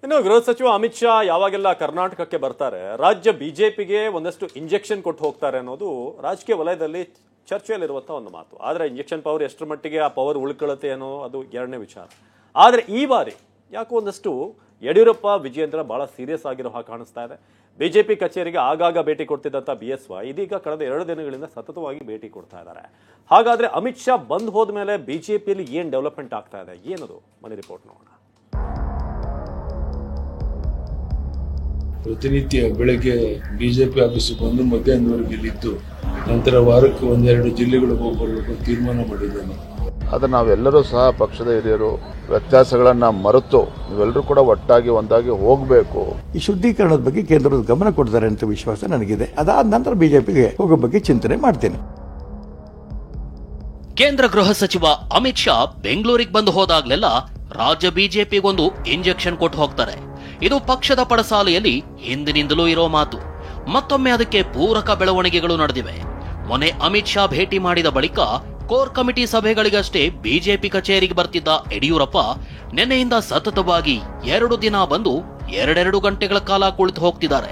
ಇನ್ನು ಗೃಹ ಸಚಿವ ಅಮಿತ್ ಶಾ ಯಾವಾಗೆಲ್ಲ ಕರ್ನಾಟಕಕ್ಕೆ ಬರ್ತಾರೆ ರಾಜ್ಯ ಬಿಜೆಪಿಗೆ ಒಂದಷ್ಟು ಇಂಜೆಕ್ಷನ್ ಕೊಟ್ಟು ಹೋಗ್ತಾರೆ ಅನ್ನೋದು ರಾಜಕೀಯ ವಲಯದಲ್ಲಿ ಚರ್ಚೆಯಲ್ಲಿರುವಂತಹ ಒಂದು ಮಾತು. ಆದರೆ ಇಂಜೆಕ್ಷನ್ ಪವರ್ ಎಷ್ಟರ ಮಟ್ಟಿಗೆ ಆ ಪವರ್ ಉಳ್ಕೊಳ್ಳುತ್ತೆ ಅನ್ನೋ ಅದು ಎರಡನೇ ವಿಚಾರ. ಆದರೆ ಈ ಬಾರಿ ಯಾಕೋ ಒಂದಷ್ಟು ಯಡಿಯೂರಪ್ಪ ವಿಜಯೇಂದ್ರ ಬಹಳ ಸೀರಿಯಸ್ ಆಗಿರೋ ಹಾಗೆ ಕಾಣಿಸ್ತಾ ಇದೆ. ಬಿಜೆಪಿ ಕಚೇರಿಗೆ ಆಗಾಗ ಭೇಟಿ ಕೊಡ್ತಿದ್ದಂಥ BSY ಇದೀಗ ಕಳೆದ 2 ದಿನಗಳಿಂದ ಸತತವಾಗಿ ಭೇಟಿ ಕೊಡ್ತಾ ಇದ್ದಾರೆ. ಹಾಗಾದ್ರೆ ಅಮಿತ್ ಶಾ ಬಂದ್ ಹೋದ್ಮೇಲೆ ಬಿಜೆಪಿಯಲ್ಲಿ ಏನ್ ಡೆವಲಪ್ಮೆಂಟ್ ಆಗ್ತಾ ಇದೆ, ಏನದು ಮನೆ ರಿಪೋರ್ಟ್ ನೋಡೋಣ. ಪ್ರತಿನಿತ್ಯ ಬೆಳಗ್ಗೆ ಬಿಜೆಪಿ ಆಫೀಸ್ ಬಂದು ಮಧ್ಯಾಹ್ನದವರೆಗೆ ಇಲ್ಲಿದ್ದು ನಂತರ ವಾರಕ್ಕೆ 1-2 ಜಿಲ್ಲೆಗಳಿಗೆ ಹೋಗಬೇಕು ತೀರ್ಮಾನ ಮಾಡಿದ್ದೇನೆ. ಆದರೆ ನಾವೆಲ್ಲರೂ ಸಹ ಪಕ್ಷದ ಹಿರಿಯರು ವ್ಯತ್ಯಾಸಗಳನ್ನ ಮರೆತು ನೀವೆಲ್ಲರೂ ಕೂಡ ಒಟ್ಟಾಗಿ ಒಂದಾಗಿ ಹೋಗಬೇಕು. ಈ ಶುದ್ಧೀಕರಣದ ಬಗ್ಗೆ ಕೇಂದ್ರದ ಗಮನ ಕೊಡ್ತಾರೆ ಅಂತ ವಿಶ್ವಾಸ ನನಗಿದೆ. ಅದಾದ ನಂತರ ಬಿಜೆಪಿಗೆ ಹೋಗೋ ಬಗ್ಗೆ ಚಿಂತನೆ ಮಾಡ್ತೇನೆ. ಕೇಂದ್ರ ಗೃಹ ಸಚಿವ ಅಮಿತ್ ಶಾ ಬೆಂಗಳೂರಿಗೆ ಬಂದು ಹೋದಾಗ್ಲೆಲ್ಲ ರಾಜ್ಯ ಬಿಜೆಪಿಗೊಂದು ಇಂಜೆಕ್ಷನ್ ಕೊಟ್ಟು ಹೋಗ್ತಾರೆ. ಇದು ಪಕ್ಷದ ಪಡಸಾಲೆಯಲ್ಲಿ ಹಿಂದಿನಿಂದಲೂ ಇರೋ ಮಾತು. ಮತ್ತೊಮ್ಮೆ ಅದಕ್ಕೆ ಪೂರಕ ಬೆಳವಣಿಗೆಗಳು ನಡೆದಿವೆ. ಮೊನ್ನೆ ಅಮಿತ್ ಶಾ ಭೇಟಿ ಮಾಡಿದ ಬಳಿಕ ಕೋರ್ ಕಮಿಟಿ ಸಭೆಗಳಿಗಷ್ಟೇ ಬಿಜೆಪಿ ಕಚೇರಿಗೆ ಬರ್ತಿದ್ದ ಯಡಿಯೂರಪ್ಪ ನಿನ್ನೆಯಿಂದ ಸತತವಾಗಿ 2 ದಿನ ಬಂದು 2 ಗಂಟೆಗಳ ಕಾಲ ಕುಳಿತು ಹೋಗ್ತಿದ್ದಾರೆ.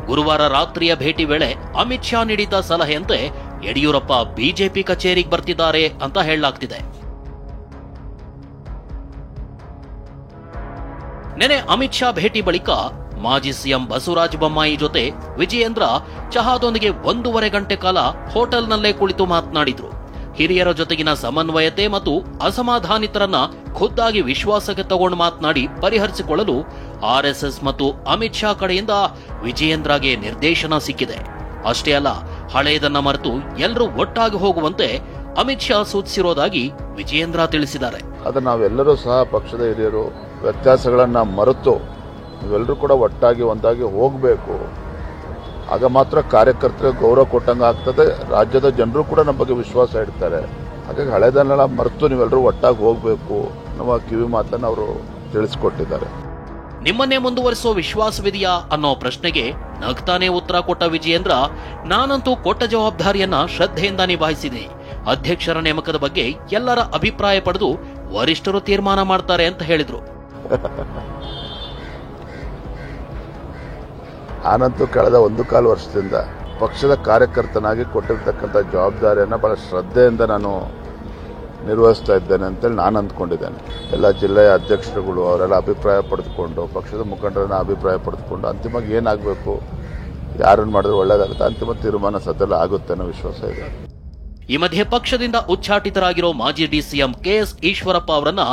ಗುರುವಾರ ರಾತ್ರಿಯ ಭೇಟಿ ವೇಳೆ ಅಮಿತ್ ಶಾ ನೀಡಿದ್ದ ಸಲಹೆಯಂತೆ ಯಡಿಯೂರಪ್ಪ ಬಿಜೆಪಿ ಕಚೇರಿಗೆ ಬರ್ತಿದ್ದಾರೆ ಅಂತ ಹೇಳಲಾಗ್ತಿದೆ. ನೆನೆ ಅಮಿತ್ ಶಾ ಭೇಟಿ ಬಳಿಕ ಮಾಜಿ ಸಿಎಂ ಬಸವರಾಜ ಬೊಮ್ಮಾಯಿ ಜೊತೆ ವಿಜಯೇಂದ್ರ ಚಹಾದೊಂದಿಗೆ 1.5 ಗಂಟೆ ಕಾಲ ಹೋಟೆಲ್ನಲ್ಲೇ ಕುಳಿತು ಮಾತನಾಡಿದ್ರು. ಹಿರಿಯರ ಜೊತೆಗಿನ ಸಮನ್ವಯತೆ ಮತ್ತು ಅಸಮಾಧಾನಿತರನ್ನ ಖುದ್ದಾಗಿ ವಿಶ್ವಾಸಕ್ಕೆ ತಗೊಂಡು ಮಾತನಾಡಿ ಪರಿಹರಿಸಿಕೊಳ್ಳಲು ಆರ್ಎಸ್ಎಸ್ ಮತ್ತು ಅಮಿತ್ ಶಾ ಕಡೆಯಿಂದ ವಿಜಯೇಂದ್ರಗೆ ನಿರ್ದೇಶನ ಸಿಕ್ಕಿದೆ. ಅಷ್ಟೇ ಅಲ್ಲ, ಹಳೆಯದನ್ನ ಮರೆತು ಎಲ್ಲರೂ ಒಟ್ಟಾಗಿ ಹೋಗುವಂತೆ ಅಮಿತ್ ಶಾ ಸೂಚಿಸಿರೋದಾಗಿ ವಿಜಯೇಂದ್ರ ತಿಳಿಸಿದ್ದಾರೆ. ಆದರೆ ನಾವೆಲ್ಲರೂ ಸಹ ಪಕ್ಷದ ಹಿರಿಯರು ವ್ಯತ್ಯಾಸಗಳನ್ನ ಮರೆತು ನೀವೆಲ್ಲರೂ ಕೂಡ ಒಟ್ಟಾಗಿ ಒಂದಾಗಿ ಹೋಗಬೇಕು. ಆಗ ಮಾತ್ರ ಕಾರ್ಯಕರ್ತರಿಗೆ ಗೌರವ ಕೊಟ್ಟಂಗೆ ಆಗ್ತದೆ. ರಾಜ್ಯದ ಜನರು ಕೂಡ ನಮ್ಮ ಬಗ್ಗೆ ವಿಶ್ವಾಸ ಇಡ್ತಾರೆ. ಹಾಗಾಗಿ ಹಳೆದನ್ನೆಲ್ಲ ಮರೆತು ನೀವೆಲ್ಲರೂ ಒಟ್ಟಾಗಿ ಹೋಗಬೇಕು ನಮ್ಮ ಕಿವಿ ಮಾತನ್ನು ಅವರು ತಿಳಿಸಿಕೊಟ್ಟಿದ್ದಾರೆ. ನಿಮ್ಮನ್ನೇ ಮುಂದುವರಿಸೋ ವಿಶ್ವಾಸವಿದೆಯಾ ಅನ್ನೋ ಪ್ರಶ್ನೆಗೆ ನಗ್ತಾನೆ ಉತ್ತರ ಕೊಟ್ಟ ವಿಜಯೇಂದ್ರ, ನಾನಂತೂ ಕೊಟ್ಟ ಜವಾಬ್ದಾರಿಯನ್ನ ಶ್ರದ್ಧೆಯಿಂದ ನಿಭಾಯಿಸಿದೆ. ಅಧ್ಯಕ್ಷರ ನೇಮಕದ ಬಗ್ಗೆ ಎಲ್ಲರ ಅಭಿಪ್ರಾಯ ಪಡೆದು ವರಿಷ್ಠರು ತೀರ್ಮಾನ ಮಾಡ್ತಾರೆ ಅಂತ ಹೇಳಿದ್ರು. ನಾನಂತೂ ಕಳೆದ 1.25 ವರ್ಷದಿಂದ ಪಕ್ಷದ ಕಾರ್ಯಕರ್ತನಾಗಿ ಕೊಟ್ಟಿರ್ತಕ್ಕಂಥ ಜವಾಬ್ದಾರಿಯನ್ನು ಬಹಳ ಶ್ರದ್ಧೆಯಿಂದ ನಾನು ನಿರ್ವಹಿಸ್ತಾ ಇದ್ದೇನೆ ಅಂತೇಳಿ ನಾನು ಅಂದ್ಕೊಂಡಿದ್ದೇನೆ. ಎಲ್ಲ ಜಿಲ್ಲೆಯ ಅಧ್ಯಕ್ಷರುಗಳು ಅವರೆಲ್ಲ ಅಭಿಪ್ರಾಯ ಪಡೆದುಕೊಂಡು ಪಕ್ಷದ ಮುಖಂಡರನ್ನ ಅಭಿಪ್ರಾಯ ಪಡೆದುಕೊಂಡು ಅಂತಿಮವಾಗಿ ಏನಾಗಬೇಕು, ಯಾರನ್ನು ಮಾಡಿದ್ರೆ ಒಳ್ಳೇದಾಗುತ್ತೆ, ಅಂತಿಮ ತೀರ್ಮಾನ ಸದ್ದೆಲ್ಲ ಆಗುತ್ತೆ ಅನ್ನೋ ವಿಶ್ವಾಸ ಇದೆ. ಈ ಮಧ್ಯೆ ಪಕ್ಷದಿಂದ ಉಚ್ಚಾಟಿತರಾಗಿರೋ ಮಾಜಿ ಡಿಸಿಎಂ KS ಈಶ್ವರಪ್ಪ ಅವರನ್ನ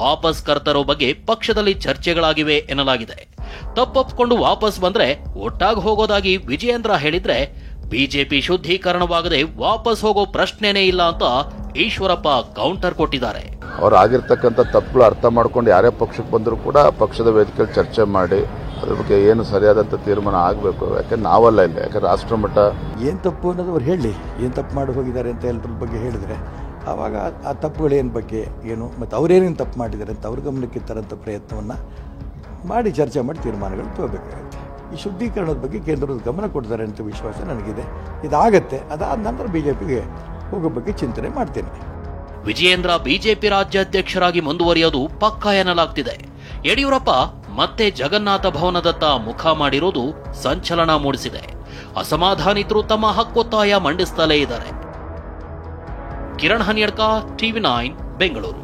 ವಾಪಸ್ ಕರೆತರೋ ಬಗ್ಗೆ ಪಕ್ಷದಲ್ಲಿ ಚರ್ಚೆಗಳಾಗಿವೆ ಎನ್ನಲಾಗಿದೆ. ತಪ್ಪೊಪ್ಪಿಕೊಂಡು ವಾಪಸ್ ಬಂದ್ರೆ ಒಟ್ಟಾಗಿ ಹೋಗೋದಾಗಿ ವಿಜಯೇಂದ್ರ ಹೇಳಿದ್ರೆ ಬಿಜೆಪಿ ಶುದ್ಧೀಕರಣವಾಗದೆ ವಾಪಸ್ ಹೋಗೋ ಪ್ರಶ್ನೆನೇ ಇಲ್ಲ ಅಂತ ಈಶ್ವರಪ್ಪ ಕೌಂಟರ್ ಕೊಟ್ಟಿದ್ದಾರೆ. ಅವ್ರು ಆಗಿರ್ತಕ್ಕಂಥ ತಪ್ಪುಗಳು ಅರ್ಥ ಮಾಡ್ಕೊಂಡು ಯಾರೇ ಪಕ್ಷಕ್ಕೆ ಬಂದರೂ ಕೂಡ ಪಕ್ಷದ ವೇದಿಕೆಯಲ್ಲಿ ಚರ್ಚೆ ಮಾಡಿ ಅದ್ರ ಬಗ್ಗೆ ಏನು ಸರಿಯಾದಂಥ ತೀರ್ಮಾನ ಆಗಬೇಕು. ಯಾಕಂದ್ರೆ ನಾವಲ್ಲ ಇಲ್ಲ, ಯಾಕಂದ್ರೆ ರಾಷ್ಟ್ರ ಮಟ್ಟ ಏನು ತಪ್ಪು ಅನ್ನೋದು ಅವ್ರು ಹೇಳಿ, ಏನು ತಪ್ಪು ಮಾಡಿ ಹೋಗಿದ್ದಾರೆ ಅಂತ ಎಲ್ಲರ ಬಗ್ಗೆ ಹೇಳಿದರೆ ಆವಾಗ ಆ ತಪ್ಪುಗಳೇನು ಬಗ್ಗೆ ಏನು ಮತ್ತು ಅವರೇನೇನು ತಪ್ಪು ಮಾಡಿದ್ದಾರೆ ಅಂತ ಅವ್ರ ಗಮನಕ್ಕೆ ತರೋಂಥ ಪ್ರಯತ್ನವನ್ನು ಮಾಡಿ ಚರ್ಚೆ ಮಾಡಿ ತೀರ್ಮಾನಗಳು ತಗೋಬೇಕಾಗುತ್ತೆ. ಈ ಶುದ್ಧೀಕರಣದ ಬಗ್ಗೆ ಕೇಂದ್ರದ ಗಮನ ಕೊಡ್ತಾರೆ ಅಂತ ವಿಶ್ವಾಸ ನನಗಿದೆ. ಇದಾಗತ್ತೆ. ಅದಾದ ನಂತರ ಬಿಜೆಪಿಗೆ ಹೋಗೋ ಬಗ್ಗೆ ಚಿಂತನೆ ಮಾಡ್ತೇನೆ. ವಿಜಯೇಂದ್ರ ಬಿಜೆಪಿ ರಾಜ್ಯಾಧ್ಯಕ್ಷರಾಗಿ ಮುಂದುವರಿಯೋದು ಪಕ್ಕಾ ಎನ್ನಲಾಗ್ತಿದೆ. ಯಡಿಯೂರಪ್ಪ ಮತ್ತೆ ಜಗನ್ನಾಥ ಭವನದತ್ತ ಮುಖ ಮಾಡಿರೋದು ಸಂಚಲನ ಮೂಡಿಸಿದೆ. ಅಸಮಾಧಾನಿತರು ತಮ್ಮ ಹಕ್ಕೊತ್ತಾಯ ಮಂಡಿಸುತ್ತಲೇ ಇದ್ದಾರೆ. ಕಿರಣ್ ಹನಿಯಡ್ಕ, TV9 ಬೆಂಗಳೂರು.